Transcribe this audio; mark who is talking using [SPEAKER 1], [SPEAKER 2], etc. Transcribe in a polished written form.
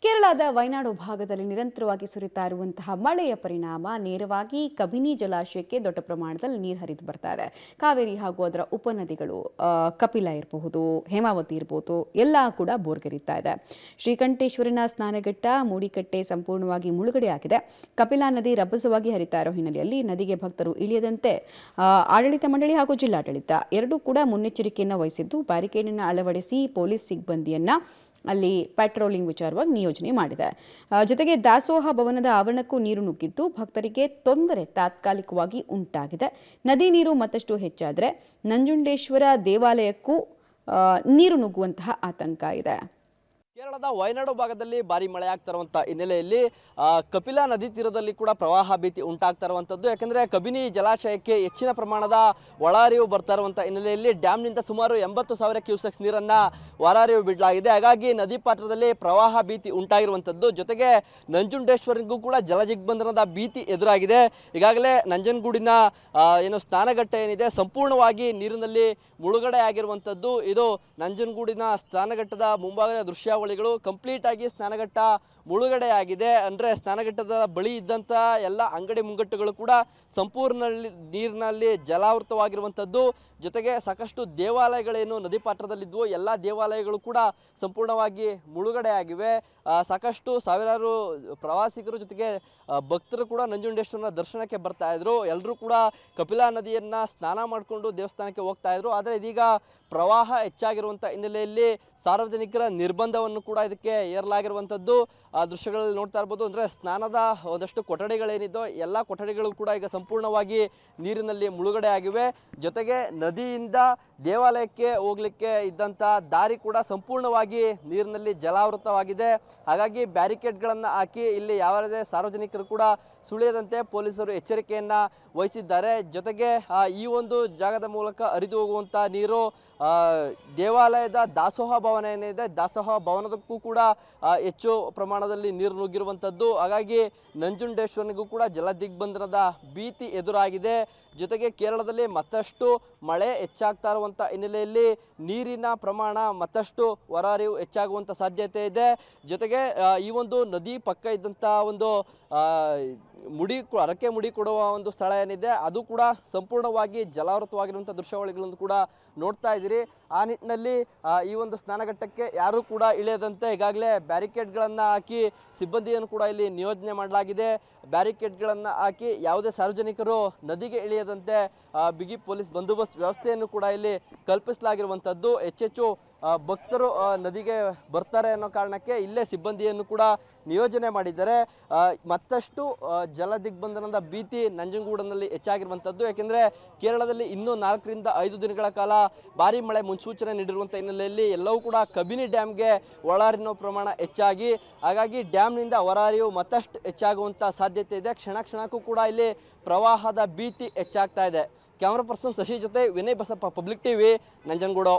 [SPEAKER 1] ಕೇರಳದ ವಯನಾಡು ಭಾಗದಲ್ಲಿ ನಿರಂತರವಾಗಿ ಸುರಿತಾ ಇರುವಂತಹ ಮಳೆಯ ಪರಿಣಾಮ ನೇರವಾಗಿ ಕಬಿನಿ ಜಲಾಶಯಕ್ಕೆ ದೊಡ್ಡ ಪ್ರಮಾಣದಲ್ಲಿ ನೀರು ಹರಿದು ಬರ್ತಾ ಇದೆ. ಕಾವೇರಿ ಹಾಗೂ ಅದರ ಉಪನದಿಗಳು ಕಪಿಲ ಇರಬಹುದು, ಹೇಮಾವತಿ ಇರಬಹುದು, ಎಲ್ಲ ಕೂಡ ಬೋರ್ಗರಿತಾ ಇದೆ. ಶ್ರೀಕಂಠೇಶ್ವರನ ಸ್ನಾನಘಟ್ಟ ಮೂಡಿಕಟ್ಟೆ ಸಂಪೂರ್ಣವಾಗಿ ಮುಳುಗಡೆ ಆಗಿದೆ. ಕಪಿಲಾ ನದಿ ರಭಸವಾಗಿ ಹರಿತಾ ಇರೋ ಹಿನ್ನೆಲೆಯಲ್ಲಿ ನದಿಗೆ ಭಕ್ತರು ಇಳಿಯದಂತೆ ಆಡಳಿತ ಮಂಡಳಿ ಹಾಗೂ ಜಿಲ್ಲಾಡಳಿತ ಎರಡೂ ಕೂಡ ಮುನ್ನೆಚ್ಚರಿಕೆಯನ್ನು ವಹಿಸಿದ್ದು ಬ್ಯಾರಿಕೇಡನ್ನು ಅಳವಡಿಸಿ ಪೊಲೀಸ್ ಸಿಬ್ಬಂದಿಯನ್ನ ಅಲ್ಲಿ ಪೆಟ್ರೋಲಿಂಗ್ ವಿಚಾರವಾಗಿ ನಿಯೋಜನೆ ಮಾಡಿದೆ. ಜೊತೆಗೆ ದಾಸೋಹ ಭವನದ ಆವರಣಕ್ಕೂ ನೀರು ನುಗ್ಗಿದ್ದು ಭಕ್ತರಿಗೆ ತೊಂದರೆ ತಾತ್ಕಾಲಿಕವಾಗಿ ಉಂಟಾಗಿದೆ. ನದಿ ನೀರು ಮತ್ತಷ್ಟು ಹೆಚ್ಚಾದರೆ ನಂಜುಂಡೇಶ್ವರ ದೇವಾಲಯಕ್ಕೂ ನೀರು ನುಗ್ಗುವಂತಹ ಆತಂಕ ಇದೆ.
[SPEAKER 2] ಕೇರಳದ ವಯನಾಡು ಭಾಗದಲ್ಲಿ ಭಾರಿ ಮಳೆ ಆಗ್ತಾ ಇರುವಂಥ ಹಿನ್ನೆಲೆಯಲ್ಲಿ ಕಪಿಲಾ ನದಿ ತೀರದಲ್ಲಿ ಕೂಡ ಪ್ರವಾಹ ಭೀತಿ ಉಂಟಾಗ್ತಾ ಇರುವಂಥದ್ದು. ಯಾಕೆಂದರೆ ಕಬಿನಿ ಜಲಾಶಯಕ್ಕೆ ಹೆಚ್ಚಿನ ಪ್ರಮಾಣದ ಒಳಹರಿವು ಬರ್ತಾ ಇರುವಂಥ ಹಿನ್ನೆಲೆಯಲ್ಲಿ ಡ್ಯಾಮ್ನಿಂದ ಸುಮಾರು 80,000 ಕ್ಯೂಸೆಕ್ಸ್ ನೀರನ್ನು ಹೊರಹರಿವು ಬಿಡಲಾಗಿದೆ. ಹಾಗಾಗಿ ನದಿ ಪಾತ್ರದಲ್ಲಿ ಪ್ರವಾಹ ಭೀತಿ ಉಂಟಾಗಿರುವಂಥದ್ದು. ಜೊತೆಗೆ ನಂಜುಂಡೇಶ್ವರಿಗೂ ಕೂಡ ಜಲದಿಗ್ಬಂಧನದ ಭೀತಿ ಎದುರಾಗಿದೆ. ಈಗಾಗಲೇ ನಂಜನಗೂಡಿನ ಸ್ನಾನಘಟ್ಟ ಏನಿದೆ ಸಂಪೂರ್ಣವಾಗಿ ನೀರಿನಲ್ಲಿ ಮುಳುಗಡೆ ಆಗಿರುವಂಥದ್ದು. ಇದು ನಂಜನಗೂಡಿನ ಸ್ನಾನಘಟ್ಟದ ಮುಂಭಾಗದ ದೃಶ್ಯಾವಳಿಗಳು. ಕಂಪ್ಲೀಟ್ ಆಗಿ ಸ್ನಾನಘಟ್ಟ ಮುಳುಗಡೆಯಾಗಿದೆ. ಅಂದರೆ ಸ್ನಾನಘಟ್ಟದ ಬಳಿ ಇದ್ದಂಥ ಎಲ್ಲ ಅಂಗಡಿ ಮುಂಗಟ್ಟುಗಳು ಕೂಡ ಸಂಪೂರ್ಣ ನೀರಿನಲ್ಲಿ ಜಲಾವೃತವಾಗಿರುವಂಥದ್ದು. ಜೊತೆಗೆ ಸಾಕಷ್ಟು ದೇವಾಲಯಗಳೇನು ನದಿ ಪಾತ್ರದಲ್ಲಿದ್ವು ಎಲ್ಲ ದೇವಾಲಯಗಳು ಕೂಡ ಸಂಪೂರ್ಣವಾಗಿ ಮುಳುಗಡೆಯಾಗಿವೆ. ಸಾಕಷ್ಟು ಸಾವಿರಾರು ಪ್ರವಾಸಿಗರು ಜೊತೆಗೆ ಭಕ್ತರು ಕೂಡ ನಂಜುಂಡೇಶ್ವರನ ದರ್ಶನಕ್ಕೆ ಬರ್ತಾ ಇದ್ರು. ಎಲ್ಲರೂ ಕೂಡ ಕಪಿಲಾ ನದಿಯನ್ನು ಸ್ನಾನ ಮಾಡಿಕೊಂಡು ದೇವಸ್ಥಾನಕ್ಕೆ ಹೋಗ್ತಾ ಇದ್ರು. ಆದರೆ ಇದೀಗ ಪ್ರವಾಹ ಹೆಚ್ಚಾಗಿರುವಂಥ ಹಿನ್ನೆಲೆಯಲ್ಲಿ ಸಾರ್ವಜನಿಕರ ನಿರ್ಬಂಧವನ್ನು ಕೂಡ ಇದಕ್ಕೆ ಏರಲಾಗಿರುವಂಥದ್ದು. ಆ ದೃಶ್ಯಗಳಲ್ಲಿ ನೋಡ್ತಾ ಇರ್ಬೋದು. ಅಂದರೆ ಸ್ನಾನದ ಒಂದಷ್ಟು ಕೊಠಡಿಗಳೇನಿದ್ದೋ ಎಲ್ಲ ಕೊಠಡಿಗಳು ಕೂಡ ಈಗ ಸಂಪೂರ್ಣವಾಗಿ ನೀರಿನಲ್ಲಿ ಮುಳುಗಡೆ ಆಗಿವೆ. ಜೊತೆಗೆ ನದಿಯಿಂದ ದೇವಾಲಯಕ್ಕೆ ಹೋಗಲಿಕ್ಕೆ ಇದ್ದಂಥ ದಾರಿ ಕೂಡ ಸಂಪೂರ್ಣವಾಗಿ ನೀರಿನಲ್ಲಿ ಜಲಾವೃತವಾಗಿದೆ. ಹಾಗಾಗಿ ಬ್ಯಾರಿಕೇಡ್ಗಳನ್ನು ಹಾಕಿ ಇಲ್ಲಿ ಯಾವುದೇ ಸಾರ್ವಜನಿಕರು ಕೂಡ ಸುಳಿಯದಂತೆ ಪೊಲೀಸರು ಎಚ್ಚರಿಕೆಯನ್ನು ವಹಿಸಿದ್ದಾರೆ. ಜೊತೆಗೆ ಈ ಒಂದು ಜಾಗದ ಮೂಲಕ ಹರಿದು ಹೋಗುವಂಥ ನೀರು ದೇವಾಲಯದ ದಾಸೋಹ ಭವನ ಏನಿದೆ ದಾಸೋಹ ಭವನದಕ್ಕೂ ಕೂಡ ಹೆಚ್ಚು ಪ್ರಮಾಣದಲ್ಲಿ ನೀರು ನುಗ್ಗಿರುವಂಥದ್ದು. ಹಾಗಾಗಿ ನಂಜುಂಡೇಶ್ವರನಿಗೂ ಕೂಡ ಜಲದಿಗ್ಬಂಧನದ ಭೀತಿ ಎದುರಾಗಿದೆ. ಜೊತೆಗೆ ಕೇರಳದಲ್ಲಿ ಮತ್ತಷ್ಟು ಮಳೆ ಹೆಚ್ಚಾಗ್ತಾ ಇರುವಂಥ ಹಿನ್ನೆಲೆಯಲ್ಲಿ ನೀರಿನ ಪ್ರಮಾಣ ಮತ್ತಷ್ಟು ಹೊರಹರಿವು ಹೆಚ್ಚಾಗುವಂಥ ಸಾಧ್ಯತೆ ಇದೆ. ಜೊತೆಗೆ ಈ ಒಂದು ನದಿ ಪಕ್ಕ ಇದ್ದಂಥ ಒಂದು ಹರಕೆ ಮುಡಿ ಕೊಡುವ ಒಂದು ಸ್ಥಳ ಏನಿದೆ ಅದು ಕೂಡ ಸಂಪೂರ್ಣವಾಗಿ ಜಲಾವೃತವಾಗಿರುವಂಥ ದೃಶ್ಯಾವಳಿಗಳನ್ನು ಕೂಡ ನೋಡ್ತಾ ಇದ್ದೀರಿ. ಆ ನಿಟ್ಟಿನಲ್ಲಿ ಈ ಒಂದು ಸ್ನಾನಘಟ್ಟಕ್ಕೆ ಯಾರೂ ಕೂಡ ಇಳಿಯದಂತೆ ಈಗಾಗಲೇ ಬ್ಯಾರಿಕೇಡ್ಗಳನ್ನು ಹಾಕಿ ಸಿಬ್ಬಂದಿಯನ್ನು ಕೂಡ ಇಲ್ಲಿ ನಿಯೋಜನೆ ಮಾಡಲಾಗಿದೆ. ಬ್ಯಾರಿಕೇಡ್ಗಳನ್ನು ಹಾಕಿ ಯಾವುದೇ ಸಾರ್ವಜನಿಕರು ನದಿಗೆ ಇಳಿಯದಂತೆ ಬಿಗಿ ಪೊಲೀಸ್ ಬಂದೋಬಸ್ತ್ ವ್ಯವಸ್ಥೆಯನ್ನು ಕೂಡ ಇಲ್ಲಿ ಕಲ್ಪಿಸಲಾಗಿರುವಂಥದ್ದು. ಹೆಚ್ಚೆಚ್ಚು ಭಕ್ತರು ನದಿಗೆ ಬರ್ತಾರೆ ಅನ್ನೋ ಕಾರಣಕ್ಕೆ ಇಲ್ಲೇ ಸಿಬ್ಬಂದಿಯನ್ನು ಕೂಡ ನಿಯೋಜನೆ ಮಾಡಿದ್ದಾರೆ. ಮತ್ತಷ್ಟು ಜಲ ದಿಗ್ಬಂಧನದ ಭೀತಿ ನಂಜನಗೂಡಿನಲ್ಲಿ ಹೆಚ್ಚಾಗಿರುವಂಥದ್ದು. ಯಾಕೆಂದರೆ ಕೇರಳದಲ್ಲಿ ಇನ್ನೂ 4 ರಿಂದ 5 ದಿನಗಳ ಕಾಲ ಭಾರಿ ಮಳೆ ಮುನ್ಸೂಚನೆ ನೀಡಿರುವಂಥ ಹಿನ್ನೆಲೆಯಲ್ಲಿ ಎಲ್ಲವೂ ಕೂಡ ಕಬಿನಿ ಡ್ಯಾಮ್ಗೆ ಒಳಹರಿವಿನ ಪ್ರಮಾಣ ಹೆಚ್ಚಾಗಿ ಹಾಗಾಗಿ ಡ್ಯಾಮ್ನಿಂದ ಹೊರಹರಿವು ಮತ್ತಷ್ಟು ಹೆಚ್ಚಾಗುವಂಥ ಸಾಧ್ಯತೆ ಇದೆ. ಕ್ಷಣಕ್ಕೂ ಕೂಡ ಇಲ್ಲಿ ಪ್ರವಾಹದ ಭೀತಿ ಹೆಚ್ಚಾಗ್ತಾ ಇದೆ. ಕ್ಯಾಮ್ರಾ ಪರ್ಸನ್ ಶಶಿ ಜೊತೆ ವಿನಯ್ ಬಸಪ್ಪ, ಪಬ್ಲಿಕ್ ಟಿವಿ, ನಂಜನಗೂಡು.